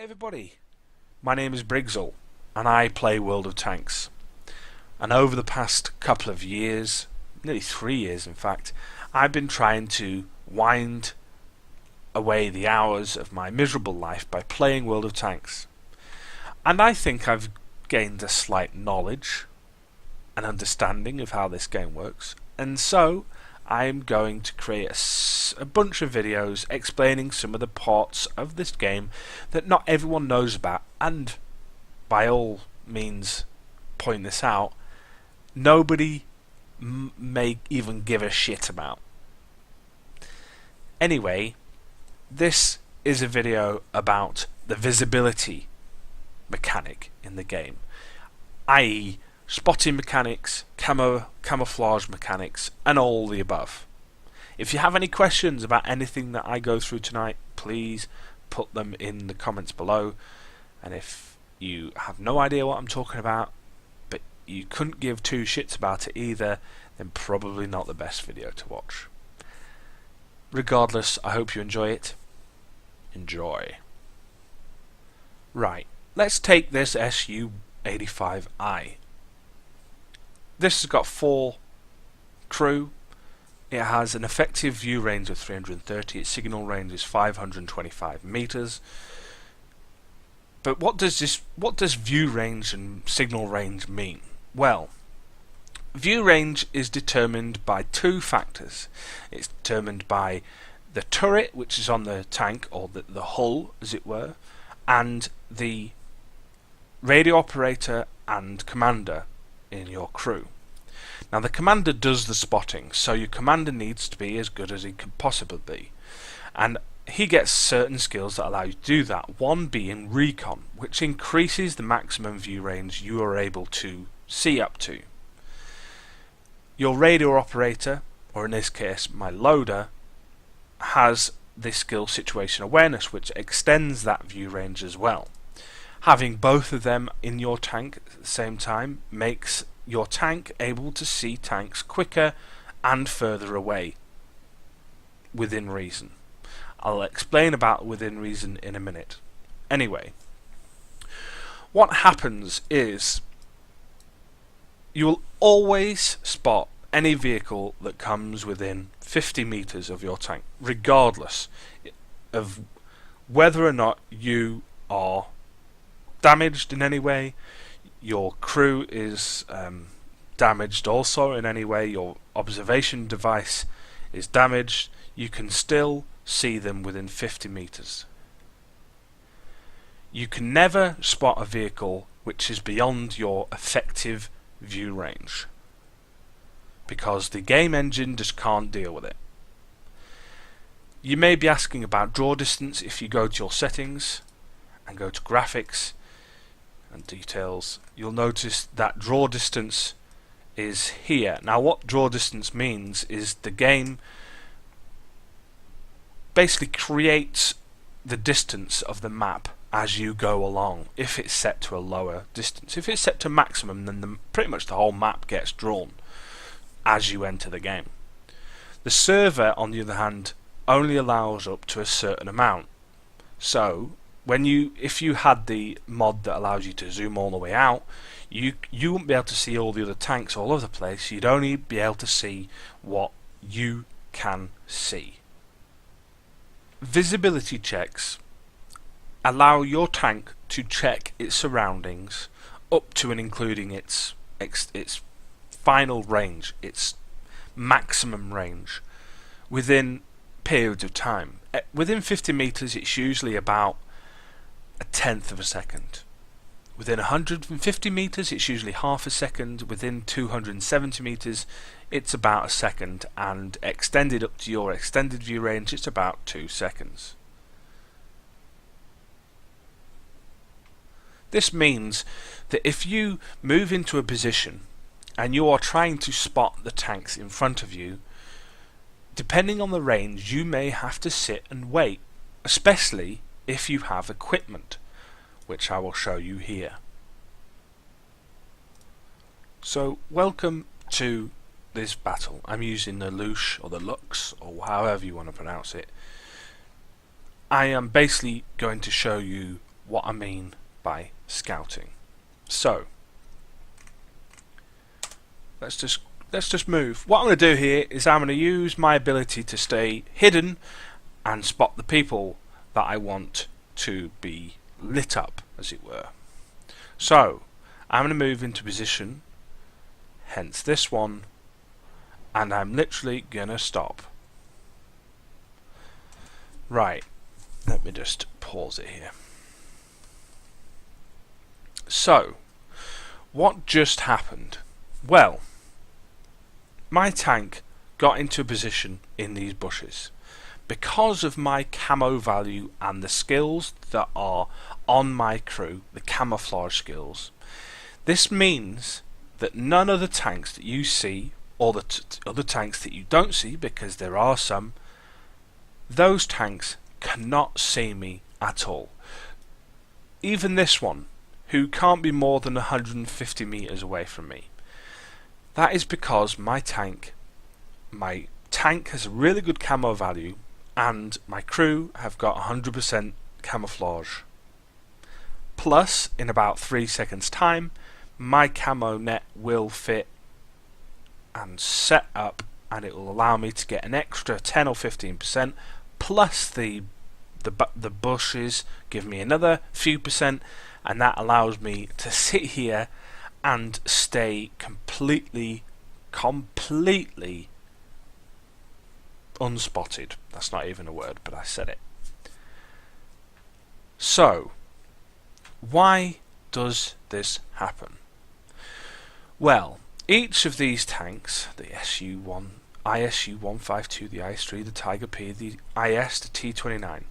Hey everybody, my name is Briggsell and I play World of Tanks. And over the past couple of years, nearly 3 years in fact, I've been trying to wind away the hours of my miserable life by playing World of Tanks. And I think I've gained a slight knowledge and understanding of how this game works, and so I'm going to create a bunch of videos explaining some of the parts of this game that not everyone knows about, and by all means point this out, nobody may even give a shit about. Anyway, this is a video about the visibility mechanic in the game, i.e. spotting mechanics, camouflage mechanics, and all the above. If you have any questions about anything that I go through tonight, please put them in the comments below. And if you have no idea what I'm talking about, but you couldn't give two shits about it either, then probably not the best video to watch. Regardless, I hope you enjoy it. Enjoy. Right, let's take this Su-85I. This has got 4 crew. It has an effective view range of 330. Its signal range is 525 meters. But what does view range and signal range mean? Well, view range is determined by 2 factors. It's determined by the turret, which is on the tank, or the hull as it were, and the radio operator and commander in your crew. Now the commander does the spotting, so your commander needs to be as good as he can possibly be, and he gets certain skills that allow you to do that, one being recon, which increases the maximum view range you are able to see up to. Your radio operator, or in this case my loader, has this skill situation awareness, which extends that view range as well. Having both of them in your tank at the same time makes your tank able to see tanks quicker and further away within reason. I'll explain about within reason in a minute. Anyway, what happens is you will always spot any vehicle that comes within 50 meters of your tank, regardless of whether or not you are damaged in any way, your crew is damaged also in any way, your observation device is damaged, you can still see them within 50 meters. You can never spot a vehicle which is beyond your effective view range, because the game engine just can't deal with it. You may be asking about draw distance. If you go to your settings and go to graphics and details, you'll notice that draw distance is here. Now what draw distance means is the game basically creates the distance of the map as you go along, if it's set to a lower distance. If it's set to maximum, then pretty much the whole map gets drawn as you enter the game. The server, on the other hand, only allows up to a certain amount. So if you had the mod that allows you to zoom all the way out, you wouldn't be able to see all the other tanks all over the place. You'd only be able to see what you can see. Visibility checks allow your tank to check its surroundings up to and including its final range, its maximum range, within periods of time. Within 50 meters it's usually about a tenth of a second. Within 150 meters it's usually half a second. Within 270 meters it's about a second, and extended up to your extended view range it's about 2 seconds. This means that if you move into a position and you are trying to spot the tanks in front of you, depending on the range you may have to sit and wait, especially if you have equipment, which I will show you here. So welcome to this battle. I'm using the Lush or the Lux, or however you want to pronounce it. I am basically going to show you what I mean by scouting. So let's just move. What I'm going to do here is I'm going to use my ability to stay hidden and spot the people that I want to be lit up, as it were. So I'm going to move into position, hence this one, and I'm literally going to stop. Right, let me just pause it here. So, what just happened? Well, my tank got into a position in these bushes. Because of my camo value and the skills that are on my crew, the camouflage skills, this means that none of the tanks that you see, or the other tanks that you don't see, because there are some, those tanks cannot see me at all. Even this one, who can't be more than 150 meters away from me. That is because my tank has a really good camo value, and my crew have got 100% camouflage. Plus, in about 3 seconds time, my camo net will fit and set up, and it will allow me to get an extra 10 or 15%, plus the bushes give me another few percent, and that allows me to sit here and stay completely unspotted. That's not even a word, but I said it. So, why does this happen? Well, each of these tanks, the SU-1, ISU-152, the IS-3, the Tiger P, the IS, the T-29,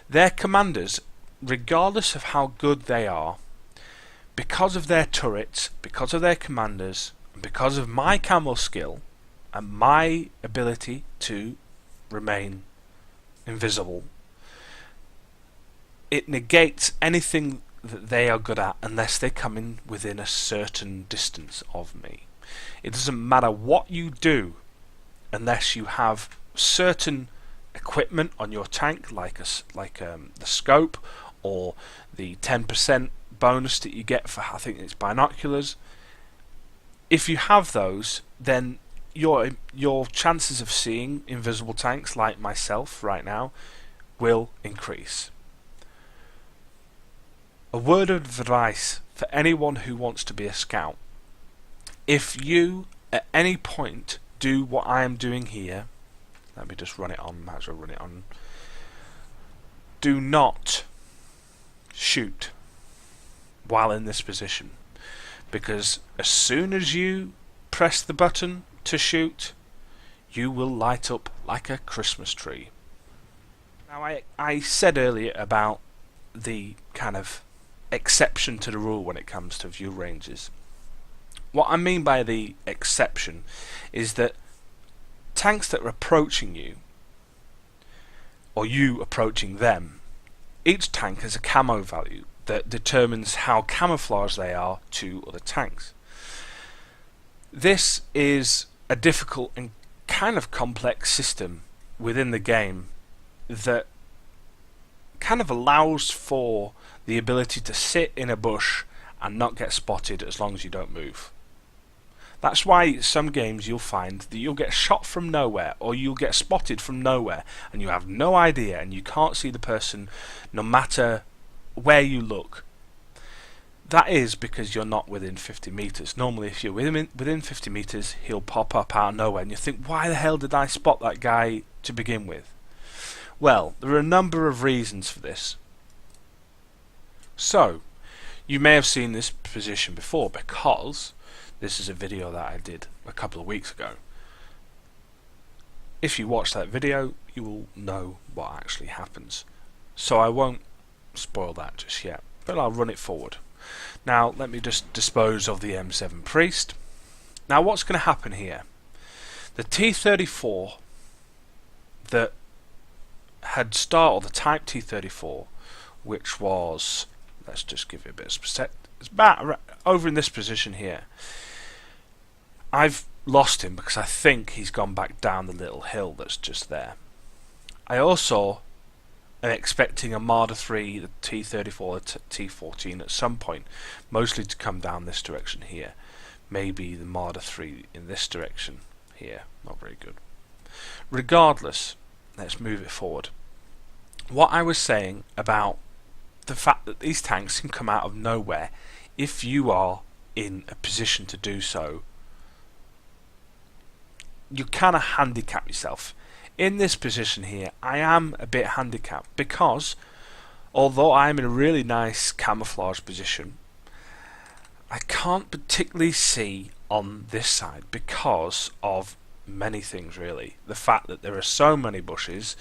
their commanders, regardless of how good they are, because of their turrets, because of their commanders, and because of my camo skill and my ability to remain invisible, it negates anything that they are good at unless they come in within a certain distance of me. It doesn't matter what you do unless you have certain equipment on your tank, like the scope or the 10% bonus that you get for, I think it's binoculars. If you have those, then your chances of seeing invisible tanks like myself right now will increase. A word of advice for anyone who wants to be a scout: if you at any point do what I am doing here, let me just run it on, might as well run it on. Do not shoot while in this position, because as soon as you press the button to shoot, you will light up like a Christmas tree. Now, I said earlier about the kind of exception to the rule when it comes to view ranges. What I mean by the exception is that tanks that are approaching you, or you approaching them, each tank has a camo value that determines how camouflaged they are to other tanks. This is a difficult and kind of complex system within the game that kind of allows for the ability to sit in a bush and not get spotted as long as you don't move. That's why some games you'll find that you'll get shot from nowhere, or you'll get spotted from nowhere, and you have no idea and you can't see the person no matter where you look. That is because you're not within 50 meters. Normally if you're within 50 meters, he'll pop up out of nowhere and you think, why the hell did I spot that guy to begin with? Well, there are a number of reasons for this. So, you may have seen this position before, because this is a video that I did a couple of weeks ago. If you watch that video, you will know what actually happens. So I won't spoil that just yet, but I'll run it forward. Now let me just dispose of the M7 Priest. Now what's going to happen here? The T-34 that had started, or the Type T-34, which was, let's just give it a bit of perspective, it's about over in this position here. I've lost him because I think he's gone back down the little hill that's just there. I also am expecting a Marder 3, the T-34, the T-14 at some point, mostly to come down this direction here. Maybe the Marder 3 in this direction here. Not very good. Regardless, let's move it forward. What I was saying about the fact that these tanks can come out of nowhere, if you are in a position to do so, you kind of handicap yourself. In this position here, I am a bit handicapped because although I'm in a really nice camouflage position, I can't particularly see on this side because of many things really. The fact that there are so many bushes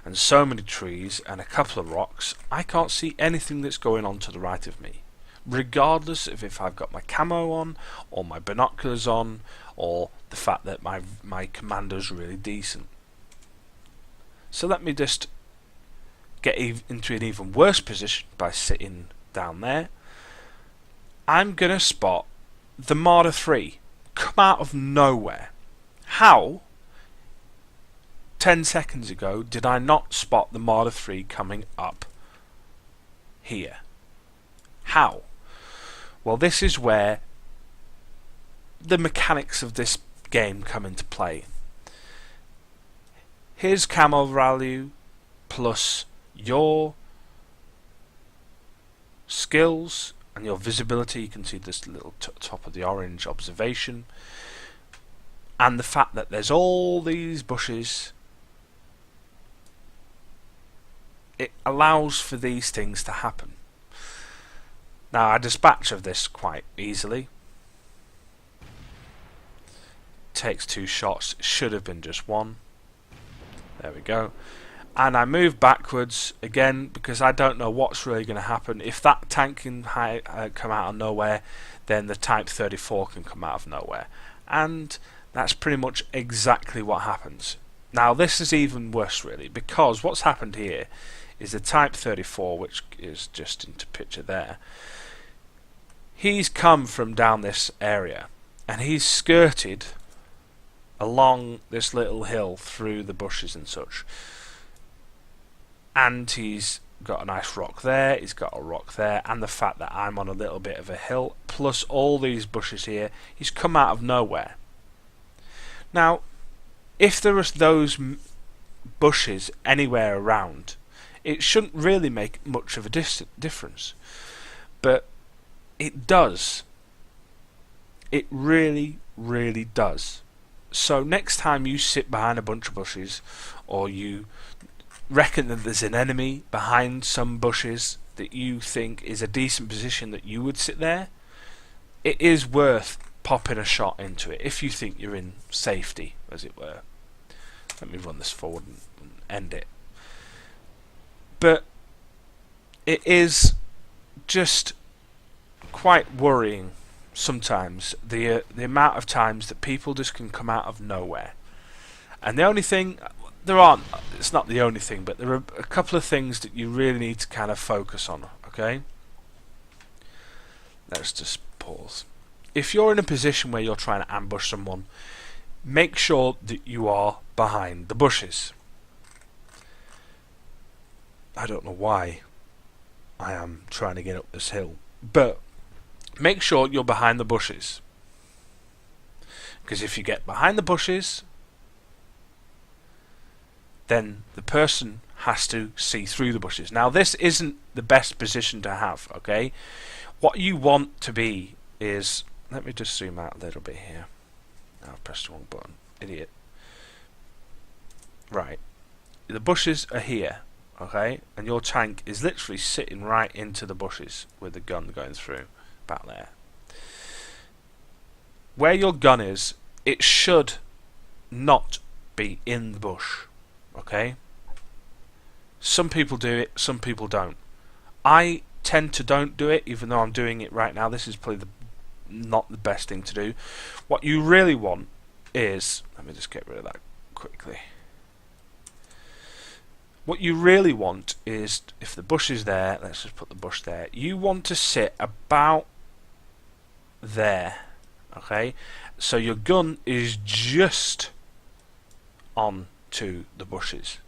and so many trees and a couple of rocks, I can't see anything that's going on to the right of me. Regardless of if I've got my camo on or my binoculars on or the fact that my commando's really decent. So let me just get into an even worse position by sitting down there. I'm going to spot the Marder 3 come out of nowhere. How, 10 seconds ago, did I not spot the Marder 3 coming up here? How? Well, this is where the mechanics of this game come into play. Here's camo value plus your skills and your visibility. You can see this little top of the orange observation, and the fact that there's all these bushes. It allows for these things to happen. Now I dispatch of this quite easily. Takes 2 shots, should have been just 1. There we go. And I move backwards again because I don't know what's really going to happen. If that tank can come out of nowhere, then the Type 34 can come out of nowhere. And that's pretty much exactly what happens. Now this is even worse really, because what's happened here is the Type 34, which is just into picture there, he's come from down this area and he's skirted along this little hill through the bushes and such, and he's got a nice rock there, he's got a rock there, and the fact that I'm on a little bit of a hill plus all these bushes here, he's come out of nowhere. Now if there was those bushes anywhere around, it shouldn't really make much of a difference, but it does. It really does. So next time you sit behind a bunch of bushes, or you reckon that there's an enemy behind some bushes that you think is a decent position that you would sit there, it is worth popping a shot into it if you think you're in safety, as it were. Let me run this forward and end it. But it is just quite worrying sometimes, the amount of times that people just can come out of nowhere. And the only thing, it's not the only thing, but there are a couple of things that you really need to kind of focus on, okay? Let's just pause. If you're in a position where you're trying to ambush someone, make sure that you are behind the bushes. I don't know why I am trying to get up this hill, but make sure you're behind the bushes, because if you get behind the bushes, then the person has to see through the bushes. Now this isn't the best position to have, okay? What you want to be is, let me just zoom out a little bit here. I've pressed the wrong button, idiot. Right, the bushes are here, okay, and your tank is literally sitting right into the bushes with the gun going through about there. Where your gun is, it should not be in the bush, okay? Some people do it, some people don't. I tend to don't do it, even though I'm doing it right now. This is probably not the best thing to do. What you really want is, let me just get rid of that quickly. What you really want is, if the bush is there, let's just put the bush there, you want to sit about there, okay? So your gun is just on to the bushes.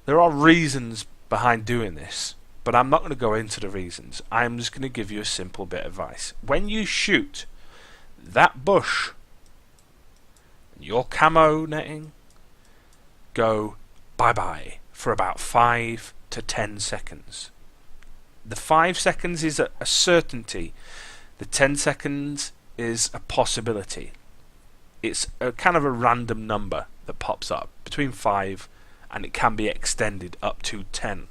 There are reasons behind doing this, but I'm not going to go into the reasons. I'm just going to give you a simple bit of advice. When you shoot that bush, your camo netting, go bye-bye for about 5 to 10 seconds. The 5 seconds is a certainty. The 10 seconds is a possibility. It's a kind of a random number that pops up between 5 and it can be extended up to 10.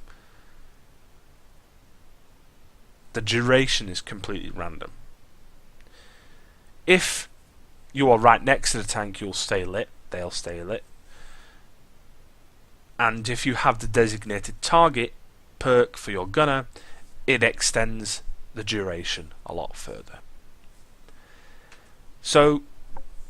The duration is completely random. If you are right next to the tank, you'll stay lit, they'll stay lit. And if you have the designated target perk for your gunner, it extends the duration a lot further. So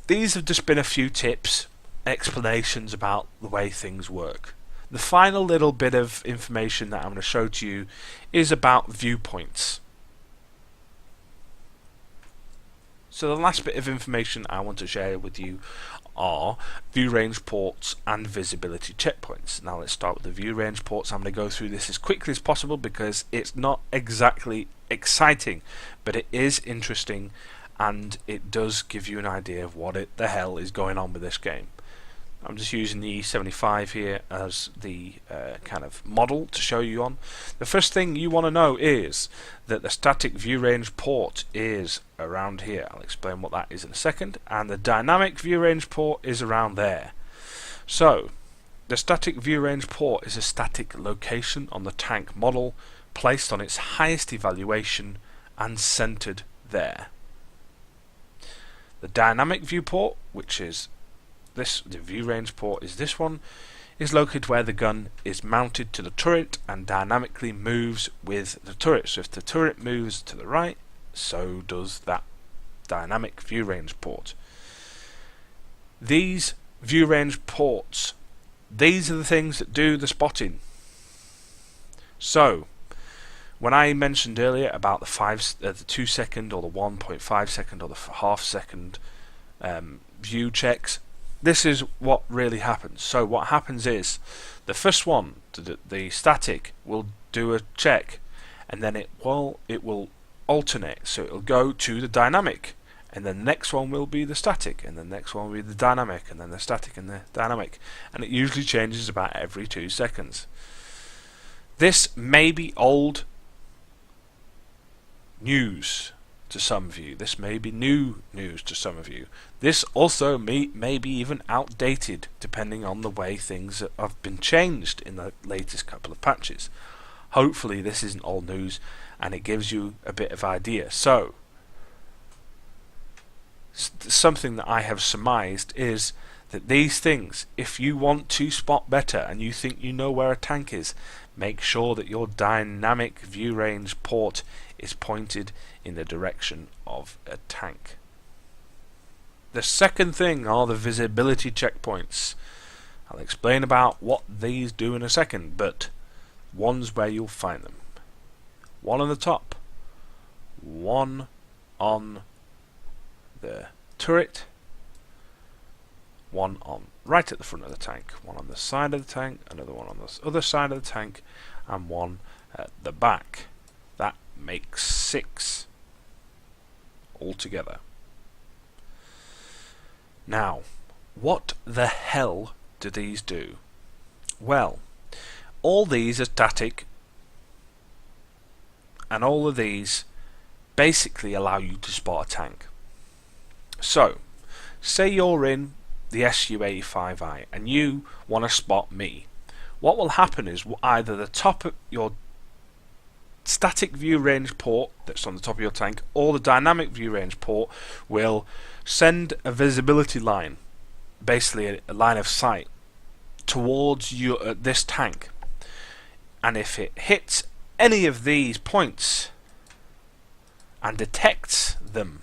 these have just been a few tips, explanations about the way things work. The final little bit of information that I'm going to show to you is about viewpoints. So the last bit of information I want to share with you are view range ports and visibility checkpoints. Now let's start with the view range ports. I'm going to go through this as quickly as possible because it's not exactly exciting, but it is interesting and it does give you an idea of what the hell is going on with this game. I'm just using the E75 here as the kind of model to show you on. The first thing you want to know is that the static view range port is around here. I'll explain what that is in a second. And the dynamic view range port is around there. So the static view range port is a static location on the tank model placed on its highest evaluation and centered there. The dynamic viewport, which is the view range port is this one, is located where the gun is mounted to the turret and dynamically moves with the turret. So if the turret moves to the right, so does that dynamic view range port. These view range ports, these are the things that do the spotting. So when I mentioned earlier about the 2 second or the 1.5 second or the half second view checks, this is what really happens. So what happens is the first one, the static, will do a check, and then it will alternate. So it'll go to the dynamic, and then the next one will be the static, and then the next one will be the dynamic, and then the static and the dynamic, and it usually changes about every 2 seconds. This may be old news to some of you. This may be new news to some of you. This also may be even outdated depending on the way things have been changed in the latest couple of patches. Hopefully this isn't old news and it gives you a bit of idea. So something that I have surmised is that these things, if you want to spot better and you think you know where a tank is, make sure that your dynamic view range port is pointed in the direction of a tank. The second thing are the visibility checkpoints. I'll explain about what these do in a second, but one's where you'll find them. One on the top, one on the turret, one on right at the front of the tank, one on the side of the tank, another one on the other side of the tank, and one at the back. That makes 6 altogether. Now, what the hell do these do? Well, all these are static, and all of these basically allow you to spot a tank. So, say you're in the SU-85i and you want to spot me. What will happen is either the top of your static view range port that's on the top of your tank or the dynamic view range port will send a visibility line, basically a line of sight, towards this tank. And if it hits any of these points and detects them,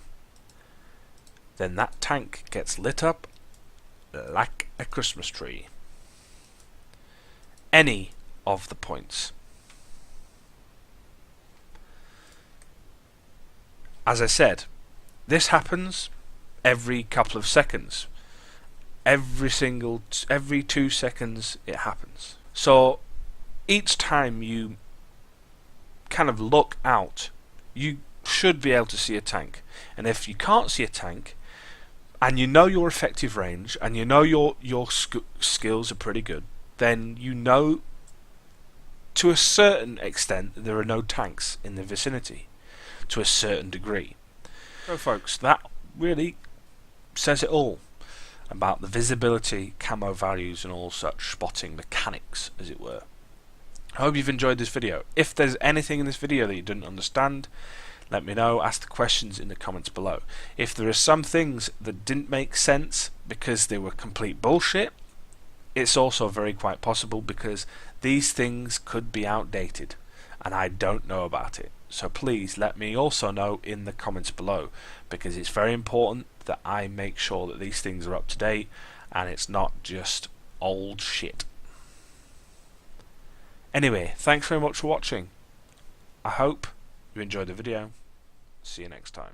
then that tank gets lit up like a Christmas tree. Any of the points. As I said, this happens every couple of seconds. Every 2 seconds it happens. So each time you kind of look out, you should be able to see a tank. And if you can't see a tank, and you know your effective range, and you know your skills are pretty good, then you know to a certain extent that there are no tanks in the vicinity, to a certain degree. So folks, that really says it all about the visibility, camo values and all such spotting mechanics, as it were. I hope you've enjoyed this video. If there's anything in this video that you didn't understand, let me know, ask the questions in the comments below. If there are some things that didn't make sense because they were complete bullshit, it's also very quite possible because these things could be outdated and I don't know about it. So please let me also know in the comments below, because it's very important that I make sure that these things are up to date and it's not just old shit. Anyway, thanks very much for watching. I hope you enjoyed the video. See you next time.